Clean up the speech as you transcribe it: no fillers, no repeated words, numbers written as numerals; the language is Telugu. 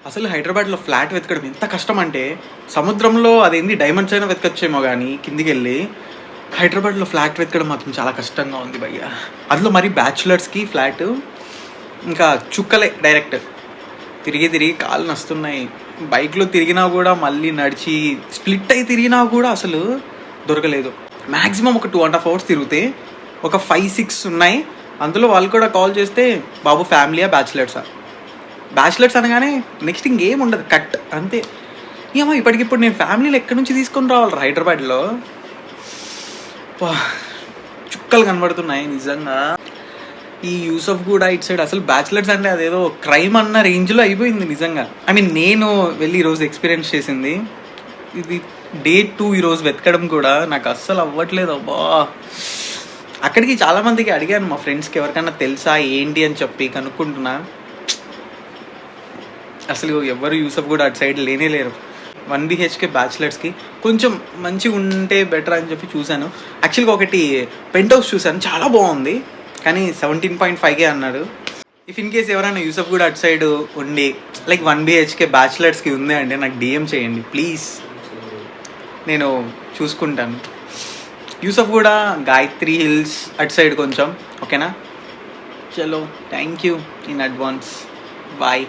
అసలు హైదరాబాద్లో ఫ్లాట్ వెతకడం ఎంత కష్టం అంటే, సముద్రంలో అదేంది డైమండ్స్ అయినా వెతకచ్చేమో కానీ కిందికి వెళ్ళి, హైదరాబాద్లో ఫ్లాట్ వెతకడం మాత్రం చాలా కష్టంగా ఉంది భయ్య. అందులో మరి బ్యాచులర్స్కి ఫ్లాట్ ఇంకా చుక్కలే డైరెక్ట్. తిరిగి తిరిగి కాళ్ళు నస్తున్నాయి. బైక్లో తిరిగినా కూడా మళ్ళీ నడిచి స్ప్లిట్ అయి తిరిగినా కూడా అసలు దొరకలేదు. మ్యాక్సిమం ఒక 2.5 hours తిరిగితే ఒక 5-6 ఉన్నాయి. అందులో వాళ్ళు కూడా కాల్ చేస్తే బాబు ఫ్యామిలీయా బ్యాచులర్సా, బ్యాచులర్స్ అనగానే నెక్స్ట్ ఇంకేం ఉండదు, కట్ అంతే. ఏమో ఇప్పటికిప్పుడు నేను ఫ్యామిలీలో ఎక్కడి నుంచి తీసుకొని రావాలి హైదరాబాద్లో. చుక్కలు కనబడుతున్నాయి నిజంగా. ఈ యూసఫ్ కూడా ఇటు సైడ్ అసలు బ్యాచులర్స్ అంటే అదేదో క్రైమ్ అన్న రేంజ్లో అయిపోయింది నిజంగా. ఐ మీన్ నేను వెళ్ళి ఈరోజు ఎక్స్పీరియన్స్ చేసింది ఇది డే 2. ఈరోజు వెతకడం కూడా నాకు అస్సలు అవ్వట్లేదు. అబ్బా, అక్కడికి చాలామందికి అడిగాను, మా ఫ్రెండ్స్కి ఎవరికైనా తెలుసా ఏంటి అని చెప్పి కనుక్కుంటున్నా. అసలు ఎవరు యూసఫ్ కూడా అటు సైడ్ లేనే లేరు. 1 BHK బ్యాచులర్స్కి కొంచెం మంచిగా ఉంటే బెటర్ అని చెప్పి చూశాను. యాక్చువల్గా ఒకటి పెంట్ హౌస్ చూశాను, చాలా బాగుంది, కానీ 17.5K అన్నాడు. ఇఫ్ ఇన్ కేస్ ఎవరైనా యూసఫ్ కూడా అటు సైడ్ ఉండి లైక్ 1 BHK బ్యాచులర్స్కి ఉంది అంటే నాకు DM చేయండి ప్లీజ్, నేను చూసుకుంటాను. యూసఫ్ కూడా గాయత్రి హిల్స్ అటు సైడ్ కొంచెం, ఓకేనా? చలో, thank you in advance, bye.